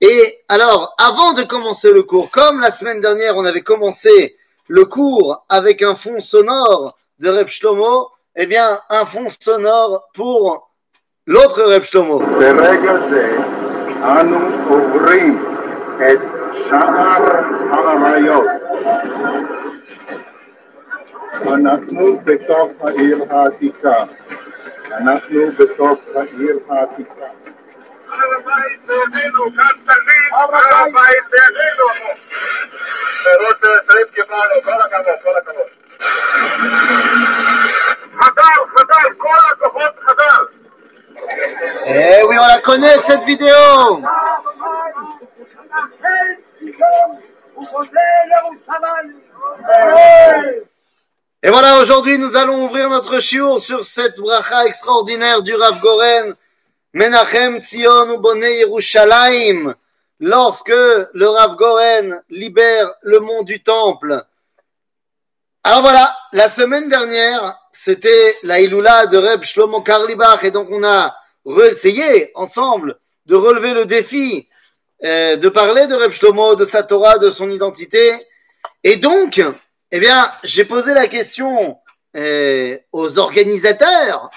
Et alors, avant de commencer le cours, comme la semaine dernière, on avait commencé le cours avec un fond sonore de Reb Shlomo, eh bien, un fond sonore pour l'autre Reb Shlomo. ברגע זה אנו עוברים את שער האריות. אנחנו בתוך העיר העתיקה. אנחנו בתוך העיר העתיקה. הר הבית בידינו, כאן תמיד, הר הבית בידינו. ראש שרים קיבלנו, כל הכבוד, כל הכבוד. חז"ל, כל הכוחות חז"ל. Eh oui, on la connaît cette vidéo. Et voilà, aujourd'hui, nous allons ouvrir notre shiur sur cette bracha extraordinaire du Rav Goren, Menachem Tzion Ubonei Yerushalayim, lorsque le Rav Goren libère le mont du Temple. Alors voilà, la semaine dernière, c'était la Iloula de Reb Shlomo Karlibach, et donc on a essayé ensemble de relever le défi, de parler de Reb Shlomo, de sa Torah, de son identité. Et donc, eh bien, j'ai posé la question aux organisateurs.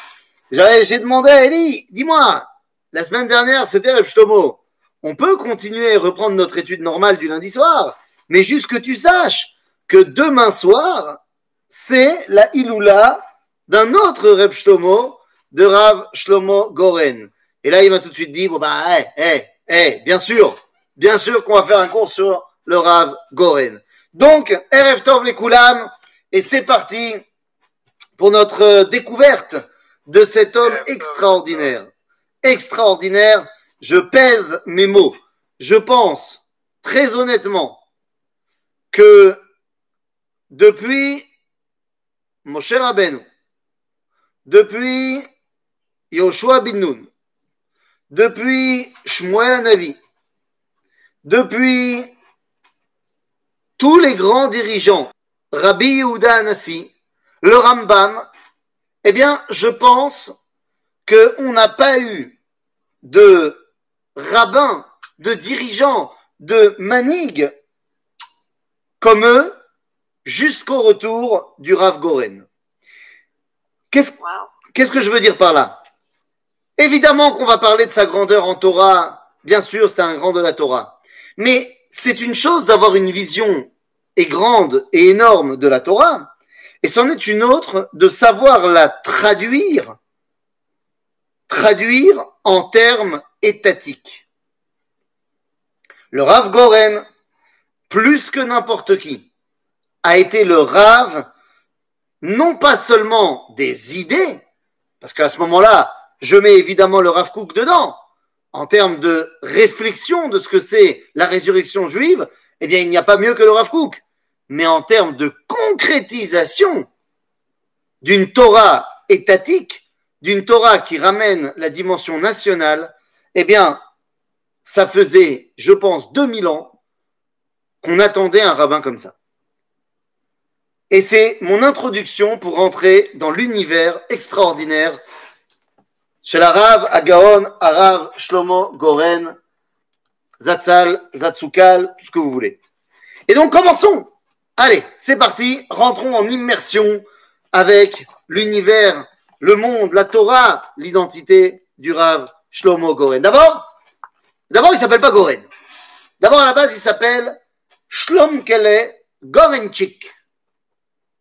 J'ai demandé à Eli, dis-moi, la semaine dernière, c'était Reb Shlomo. On peut continuer à reprendre notre étude normale du lundi soir, mais juste que tu saches que demain soir, c'est la Iloula d'un autre Reb Shlomo, de Rav Shlomo Goren. Et là, il m'a tout de suite dit, bon bah, bien sûr qu'on va faire un cours sur le Rav Goren. Donc, Erev Tov les Koulam, et c'est parti pour notre découverte de cet homme extraordinaire. Extraordinaire, je pèse mes mots. Je pense, très honnêtement, que depuis Moshe Rabbeinu, depuis Yoshua bin Nun, depuis Shmuel Hanavi, depuis tous les grands dirigeants, Rabbi Yehuda Hanassi, le Rambam, eh bien, je pense qu'on n'a pas eu de rabbin, de dirigeants, de manig comme eux jusqu'au retour du Rav Goren. Qu'est-ce que je veux dire par là? Évidemment qu'on va parler de sa grandeur en Torah, bien sûr, c'est un grand de la Torah, mais c'est une chose d'avoir une vision grande et énorme de la Torah, et c'en est une autre de savoir la traduire en termes étatiques. Le Rav Goren, plus que n'importe qui, a été le Rav, non pas seulement des idées, parce qu'à ce moment-là, je mets évidemment le Rav Kook dedans, en termes de réflexion de ce que c'est la résurrection juive, eh bien, il n'y a pas mieux que le Rav Kook. Mais en termes de concrétisation d'une Torah étatique, d'une Torah qui ramène la dimension nationale, eh bien, ça faisait, je pense, 2000 ans qu'on attendait un rabbin comme ça. Et c'est mon introduction pour rentrer dans l'univers extraordinaire chez la Rav Agaon, Arav Shlomo Goren, Zatzal, Zatzukal, tout ce que vous voulez. Et donc, commençons. Allez, c'est parti, rentrons en immersion avec l'univers, le monde, la Torah, l'identité du Rav Shlomo Goren. D'abord, il s'appelle pas Goren. D'abord, à la base, il s'appelle Shlomkele Gorenchik.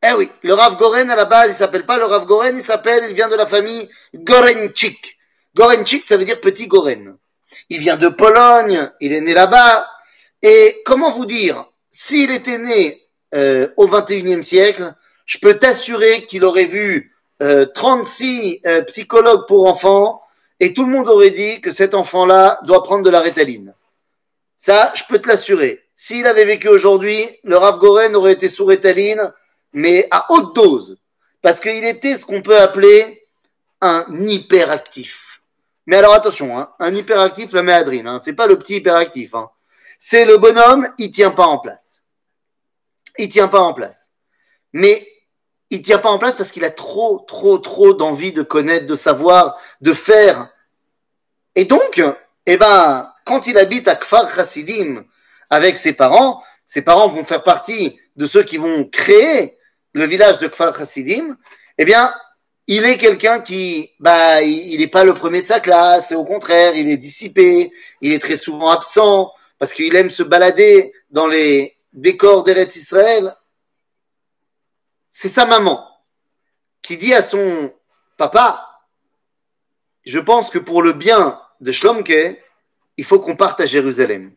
Eh oui, le Rav Goren, à la base, il s'appelle pas le Rav Goren, il vient de la famille Gorenchik. Gorenchik, ça veut dire petit Goren. Il vient de Pologne, il est né là-bas. Et comment vous dire, s'il était né au XXIe siècle, je peux t'assurer qu'il aurait vu 36 psychologues pour enfants et tout le monde aurait dit que cet enfant-là doit prendre de la Ritaline. Ça, je peux te l'assurer. S'il avait vécu aujourd'hui, le Rav Goren aurait été sous Ritaline, mais à haute dose, parce qu'il était ce qu'on peut appeler un hyperactif. Mais alors attention, hein, un hyperactif, la méadrine, hein, c'est pas le petit hyperactif, hein. C'est le bonhomme, il tient pas en place. Il tient pas en place. Mais il tient pas en place parce qu'il a trop d'envie de connaître, de savoir, de faire. Et donc, quand il habite à Kfar Chassidim avec ses parents vont faire partie de ceux qui vont créer le village de Kfar Chassidim, eh bien, il est quelqu'un qui, il n'est pas le premier de sa classe, et au contraire, il est dissipé, il est très souvent absent, parce qu'il aime se balader dans les décors d'Eretz Israël. C'est sa maman qui dit à son papa, je pense que pour le bien de Shlomke, il faut qu'on parte à Jérusalem.